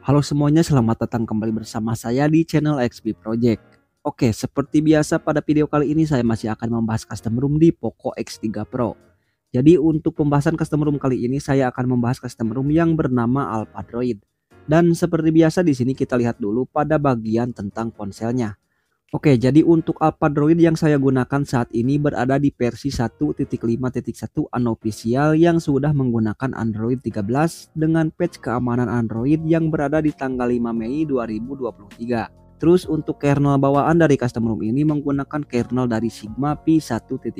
Halo semuanya, selamat datang kembali bersama saya di channel XP Project. Oke, seperti biasa pada video kali ini saya masih akan membahas custom ROM di Poco X3 Pro. Jadi untuk pembahasan custom ROM kali ini saya akan membahas custom ROM yang bernama Alpha Droid. Dan seperti biasa di sini kita lihat dulu pada bagian tentang ponselnya. Oke, jadi untuk Alpha Droid yang saya gunakan saat ini berada di versi 1.5.1 unofficial yang sudah menggunakan Android 13 dengan patch keamanan Android yang berada di tanggal 5 Mei 2023. Terus untuk kernel bawaan dari custom ROM ini menggunakan kernel dari Sigma Pi 1.0.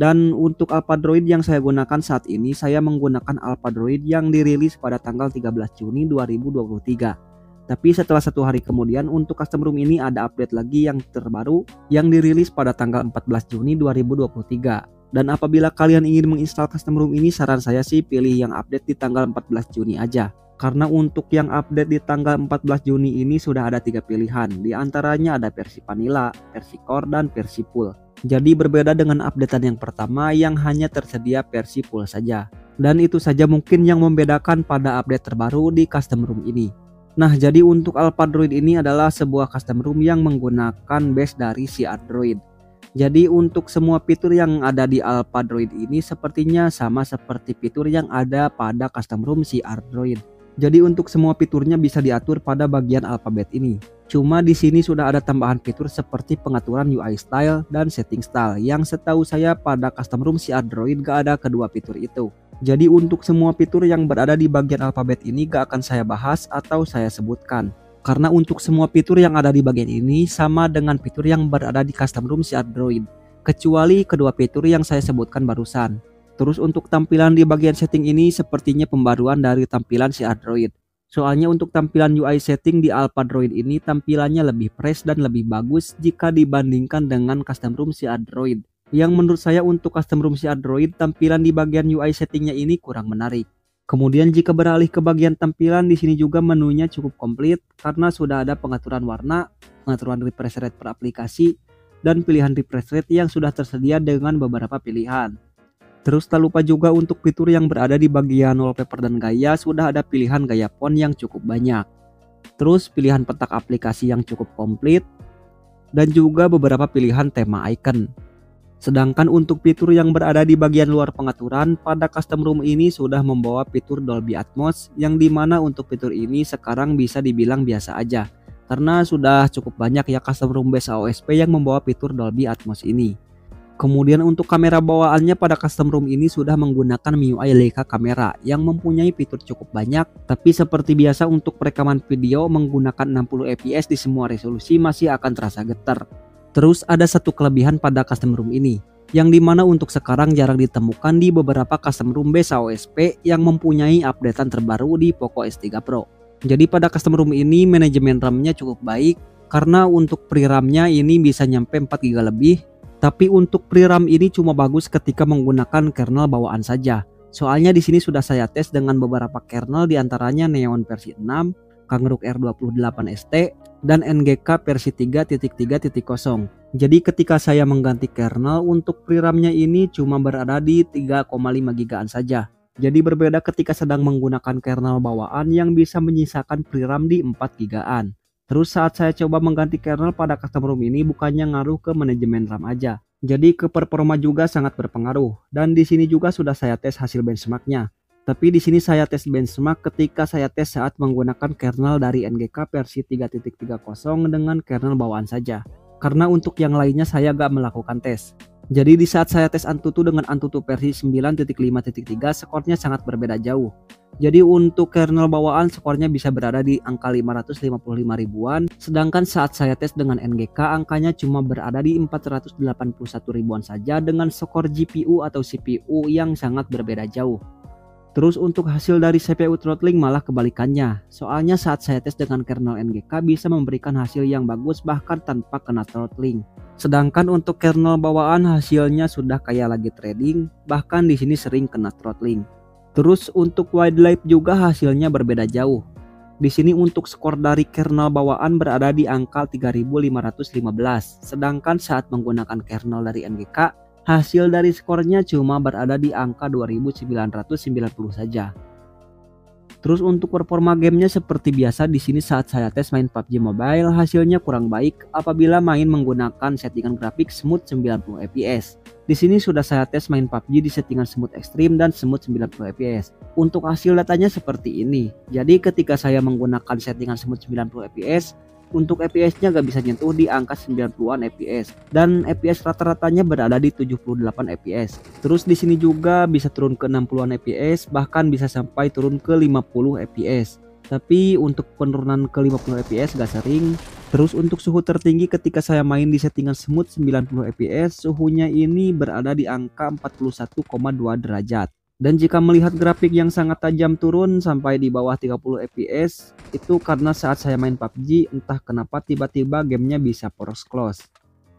Dan untuk Alpha Droid yang saya gunakan saat ini, saya menggunakan Alpha Droid yang dirilis pada tanggal 13 Juni 2023. Tapi setelah 1 hari kemudian untuk custom ROM ini ada update lagi yang terbaru yang dirilis pada tanggal 14 Juni 2023. Dan apabila kalian ingin menginstal custom ROM ini, saran saya sih pilih yang update di tanggal 14 Juni aja. Karena untuk yang update di tanggal 14 Juni ini sudah ada 3 pilihan. Di antaranya ada versi vanilla, versi core, dan versi full. Jadi berbeda dengan updatean yang pertama yang hanya tersedia versi full saja. Dan itu saja mungkin yang membedakan pada update terbaru di custom ROM ini. Nah, jadi untuk Alpha Droid ini adalah sebuah custom ROM yang menggunakan base dari si Android. Jadi untuk semua fitur yang ada di Alpha Droid ini sepertinya sama seperti fitur yang ada pada custom ROM si Android. Jadi untuk semua fiturnya bisa diatur pada bagian alfabet ini. Cuma di sini sudah ada tambahan fitur seperti pengaturan UI style dan setting style yang setahu saya pada custom ROM si Android gak ada kedua fitur itu. Jadi untuk semua fitur yang berada di bagian alfabet ini gak akan saya bahas atau saya sebutkan. Karena untuk semua fitur yang ada di bagian ini sama dengan fitur yang berada di custom ROM si Android. Kecuali kedua fitur yang saya sebutkan barusan. Terus untuk tampilan di bagian setting ini sepertinya pembaruan dari tampilan si Android. Soalnya untuk tampilan UI setting di Alpha Droid ini tampilannya lebih fresh dan lebih bagus jika dibandingkan dengan custom ROM si Android. Yang menurut saya untuk custom ROM si Android tampilan di bagian UI settingnya ini kurang menarik. Kemudian jika beralih ke bagian tampilan, di sini juga menunya cukup komplit karena sudah ada pengaturan warna, pengaturan refresh rate per aplikasi, dan pilihan refresh rate yang sudah tersedia dengan beberapa pilihan. Terus tak lupa juga untuk fitur yang berada di bagian wallpaper dan gaya, sudah ada pilihan gaya font yang cukup banyak. Terus pilihan petak aplikasi yang cukup komplit, dan juga beberapa pilihan tema icon. Sedangkan untuk fitur yang berada di bagian luar pengaturan, pada custom ROM ini sudah membawa fitur Dolby Atmos yang dimana untuk fitur ini sekarang bisa dibilang biasa aja. Karena sudah cukup banyak ya custom ROM base AOSP yang membawa fitur Dolby Atmos ini. Kemudian untuk kamera bawaannya pada custom ROM ini sudah menggunakan MIUI Leica kamera yang mempunyai fitur cukup banyak. Tapi seperti biasa untuk perekaman video menggunakan 60 fps di semua resolusi masih akan terasa getar. Terus ada satu kelebihan pada custom ROM ini, yang dimana untuk sekarang jarang ditemukan di beberapa custom ROM base AOSP yang mempunyai updatean terbaru di Poco X3 Pro. Jadi pada custom ROM ini manajemen RAM-nya cukup baik, karena untuk pre-RAM-nya ini bisa nyampe 4GB lebih. Tapi untuk pre-RAM ini cuma bagus ketika menggunakan kernel bawaan saja. Soalnya di sini sudah saya tes dengan beberapa kernel diantaranya Neon versi 6, Kangrook R28ST, dan NGK versi 3.3.0. Jadi ketika saya mengganti kernel untuk pre-RAM-nya ini cuma berada di 3,5 GB saja. Jadi berbeda ketika sedang menggunakan kernel bawaan yang bisa menyisakan pre-RAM di 4 GB-an. Terus saat saya coba mengganti kernel pada custom ROM ini bukannya ngaruh ke manajemen RAM aja. Jadi ke performa juga sangat berpengaruh. Dan di sini juga sudah saya tes hasil benchmarknya. Tapi di sini saya tes benchmark ketika saya tes saat menggunakan kernel dari NGK versi 3.3.0 dengan kernel bawaan saja. Karena untuk yang lainnya saya gak melakukan tes. Jadi di saat saya tes Antutu dengan Antutu versi 9.5.3 skornya sangat berbeda jauh. Jadi untuk kernel bawaan skornya bisa berada di angka 555 ribuan. Sedangkan saat saya tes dengan NGK angkanya cuma berada di 481 ribuan saja dengan skor GPU atau CPU yang sangat berbeda jauh. Terus untuk hasil dari CPU throttling malah kebalikannya. Soalnya saat saya tes dengan kernel NGK bisa memberikan hasil yang bagus bahkan tanpa kena throttling. Sedangkan untuk kernel bawaan hasilnya sudah kayak lagi trading, bahkan di sini sering kena throttling. Terus untuk wildlife juga hasilnya berbeda jauh. Di sini untuk skor dari kernel bawaan berada di angka 3515, sedangkan saat menggunakan kernel dari NGK hasil dari skornya cuma berada di angka 2990 saja. Terus untuk performa gamenya seperti biasa di sini saat saya tes main PUBG Mobile hasilnya kurang baik apabila main menggunakan settingan grafik smooth 90 fps. Di sini sudah saya tes main PUBG di settingan smooth ekstrim dan smooth 90 fps. Untuk hasil datanya seperti ini. Jadi ketika saya menggunakan settingan smooth 90 fps, untuk FPS-nya gak bisa nyentuh di angka 90-an FPS dan FPS rata-ratanya berada di 78 FPS. Terus di sini juga bisa turun ke 60-an FPS, bahkan bisa sampai turun ke 50 FPS. Tapi untuk penurunan ke 50 FPS gak sering. Terus untuk suhu tertinggi ketika saya main di settingan smooth 90 FPS, suhunya ini berada di angka 41,2 derajat. Dan jika melihat grafik yang sangat tajam turun sampai di bawah 30 fps, itu karena saat saya main PUBG entah kenapa tiba-tiba gamenya bisa poros close.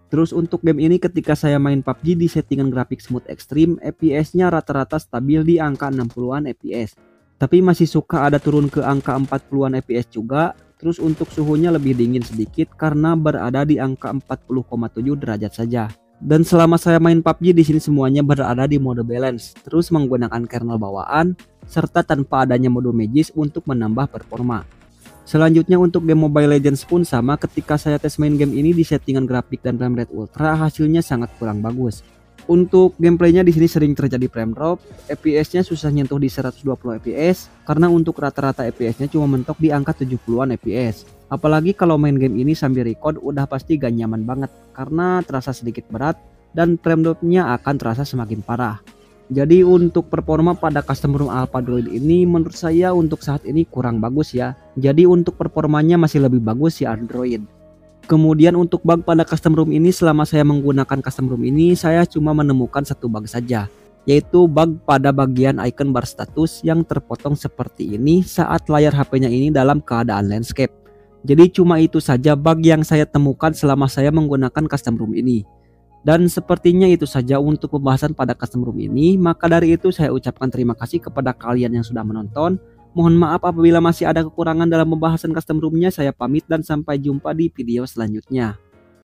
Terus untuk game ini ketika saya main PUBG di settingan grafik smooth ekstrim, fps-nya rata-rata stabil di angka 60-an fps. Tapi masih suka ada turun ke angka 40-an fps juga. Terus untuk suhunya lebih dingin sedikit karena berada di angka 40,7 derajat saja. Dan selama saya main PUBG di sini semuanya berada di mode balance, terus menggunakan kernel bawaan serta tanpa adanya mode magis untuk menambah performa. Selanjutnya untuk game Mobile Legends pun sama, ketika saya tes main game ini di settingan grafik dan frame rate ultra hasilnya sangat kurang bagus. Untuk gameplaynya di sini sering terjadi frame drop, FPS-nya susah nyentuh di 120 fps karena untuk rata-rata FPS-nya cuma mentok di angka 70-an fps. Apalagi kalau main game ini sambil record udah pasti gak nyaman banget karena terasa sedikit berat dan frame drop-nya akan terasa semakin parah. Jadi untuk performa pada custom ROM Alpha Droid ini menurut saya untuk saat ini kurang bagus ya. Jadi untuk performanya masih lebih bagus si Android. Kemudian untuk bug pada custom ROM ini, selama saya menggunakan custom ROM ini saya cuma menemukan satu bug saja, yaitu bug pada bagian icon bar status yang terpotong seperti ini saat layar HP-nya ini dalam keadaan landscape. Jadi cuma itu saja bug yang saya temukan selama saya menggunakan custom ROM ini. Dan sepertinya itu saja untuk pembahasan pada custom ROM ini. Maka dari itu saya ucapkan terima kasih kepada kalian yang sudah menonton. Mohon maaf apabila masih ada kekurangan dalam pembahasan custom ROM-nya. Saya pamit dan sampai jumpa di video selanjutnya.